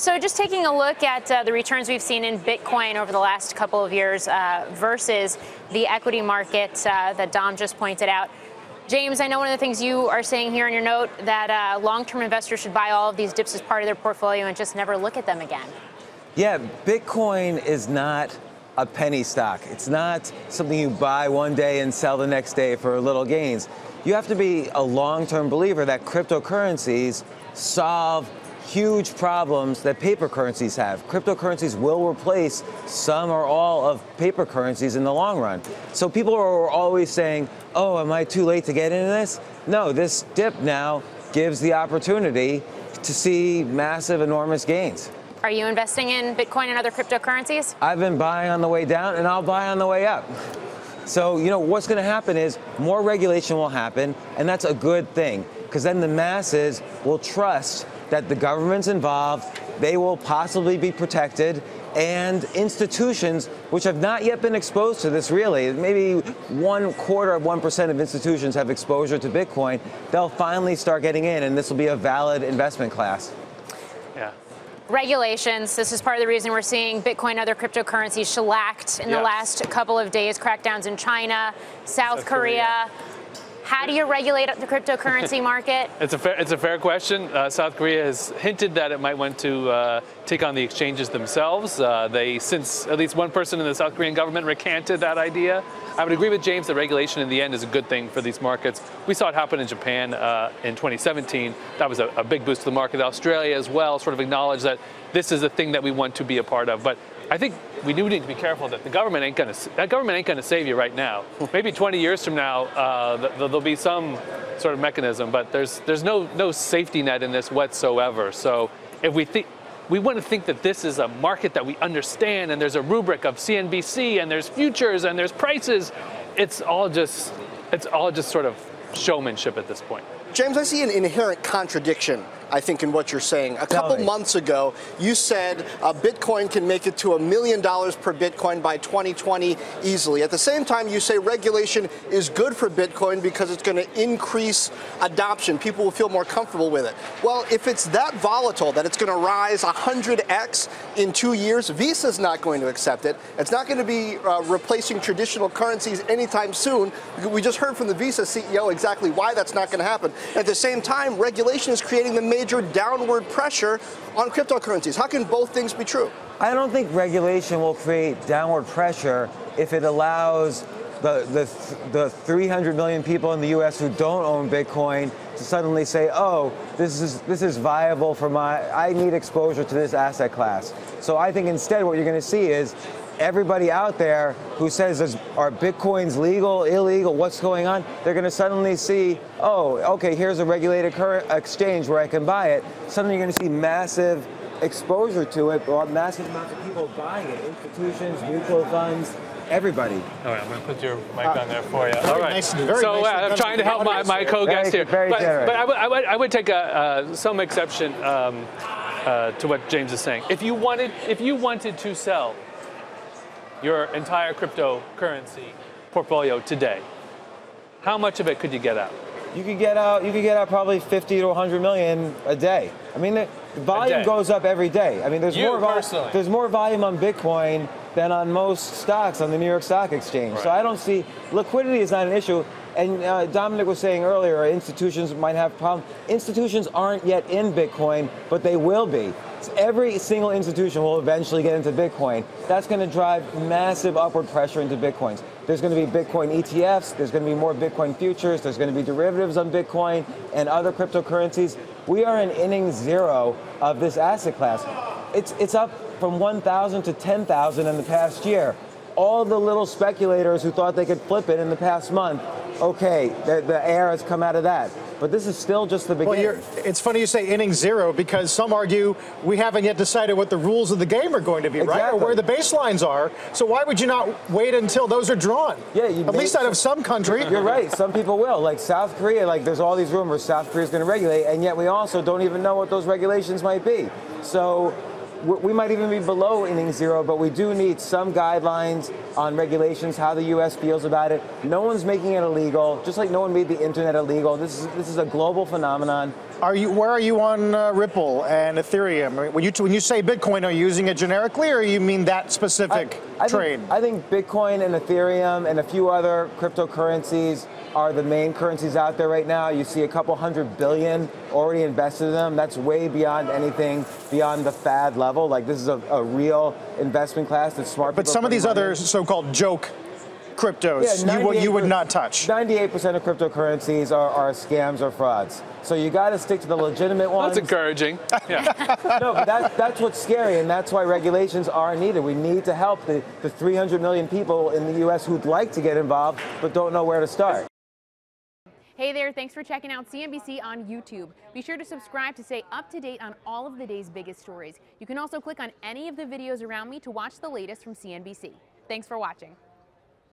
So just taking a look at the returns we've seen in Bitcoin over the last couple of years versus the equity market that Dom just pointed out. James, I know one of the things you are saying here in your note that long-term investors should buy all of these dips as part of their portfolio and just never look at them again. Yeah, Bitcoin is not a penny stock. It's not something you buy one day and sell the next day for little gains. You have to be a long-term believer that cryptocurrencies solve huge problems that paper currencies have. Cryptocurrencies will replace some or all of paper currencies in the long run. So people are always saying, oh, am I too late to get into this? No, this dip now gives the opportunity to see massive, enormous gains. Are you investing in Bitcoin and other cryptocurrencies? I've been buying on the way down, and I'll buy on the way up. So, what's going to happen is more regulation will happen, and that's a good thing, because then the masses will trust that the government's involved, they will possibly be protected, and institutions, which have not yet been exposed to this really, maybe 0.25% of institutions have exposure to Bitcoin, they'll finally start getting in, and this will be a valid investment class. Yeah. Regulations. This is part of the reason we're seeing Bitcoin and other cryptocurrencies shellacked in the last couple of days. Crackdowns in China, South Korea. How do you regulate the cryptocurrency market? It's a fair question. South Korea has hinted that it might want to take on the exchanges themselves. Since at least one person in the South Korean government recanted that idea. I would agree with James that regulation in the end is a good thing for these markets. We saw it happen in Japan in 2017. That was a big boost to the market. Australia as well sort of acknowledged that this is a thing that we want to be a part of. But I think we do need to be careful that the government ain't gonna save you right now. Maybe 20 years from now, there'll be some sort of mechanism, but there's no safety net in this whatsoever. So if we want to think that this is a market that we understand, and there's a rubric of CNBC, and there's futures, and there's prices, it's all just sort of showmanship at this point. James, I see an inherent contradiction, I think, in what you're saying. A couple months ago, you said Bitcoin can make it to $1 million per Bitcoin by 2020 easily. At the same time, you say regulation is good for Bitcoin because it's going to increase adoption. People will feel more comfortable with it. Well, if it's that volatile that it's going to rise 100x in 2 years, Visa's not going to accept it. It's not going to be replacing traditional currencies anytime soon. We just heard from the Visa CEO exactly why that's not going to happen. At the same time, regulation is creating the major downward pressure on cryptocurrencies. How can both things be true? I don't think regulation will create downward pressure if it allows the 300 million people in the U.S. who don't own Bitcoin to suddenly say, oh, this is viable for I need exposure to this asset class. So I think instead what you're going to see is everybody out there who says, are Bitcoins legal, illegal, what's going on? They're going to suddenly see, oh, okay, here's a regulated exchange where I can buy it. Suddenly you're going to see massive exposure to it, or massive amounts of people buying it, institutions, mutual funds, everybody. All right, I'm going to put your mic on there for you. All right. Nice, so I'm trying to help my co-guest here. But I would take some exception to what James is saying. If you wanted to sell your entire cryptocurrency portfolio today, how much of it could you get out? You could get out probably 50 to 100 million a day. I mean, the volume goes up every day. I mean, there's more volume on Bitcoin than on most stocks on the New York Stock Exchange. Right. So I don't see, liquidity is not an issue. And Dominic was saying earlier, institutions might have problems. Institutions aren't yet in Bitcoin, but they will be. So every single institution will eventually get into Bitcoin. That's going to drive massive upward pressure into Bitcoins. There's going to be Bitcoin ETFs. There's going to be more Bitcoin futures. There's going to be derivatives on Bitcoin and other cryptocurrencies. We are in inning zero of this asset class. It's up from 1,000 to 10,000 in the past year. All the little speculators who thought they could flip it in the past month, okay, the air has come out of that. But this is still just the beginning. Well, it's funny you say inning zero, because some argue we haven't yet decided what the rules of the game are going to be, right? Or where the baselines are. So why would you not wait until those are drawn? Yeah, at least out of some country. You're right. Some people will. Like South Korea, there's all these rumors South Korea is going to regulate, and yet we also don't even know what those regulations might be. So we might even be below inning zero, but we do need some guidelines on regulations, how the U.S. feels about it. No one's making it illegal, just like no one made the internet illegal. This is a global phenomenon. Where are you on Ripple and Ethereum? When you say Bitcoin, are you using it generically, or you mean that specific trade? I think Bitcoin and Ethereum and a few other cryptocurrencies are the main currencies out there right now. You see a couple $100 billion already invested in them. That's way beyond anything beyond the fad level. Like, this is a real investment class that's smart. But some of these other so-called joke cryptos, you would not touch. 98% of cryptocurrencies are scams or frauds. So you got to stick to the legitimate ones. That's encouraging. Yeah. No, but that's what's scary, and that's why regulations are needed. We need to help the 300 million people in the U.S. who'd like to get involved but don't know where to start. Hey there, thanks for checking out CNBC on YouTube. Be sure to subscribe to stay up to date on all of the day's biggest stories. You can also click on any of the videos around me to watch the latest from CNBC. Thanks for watching.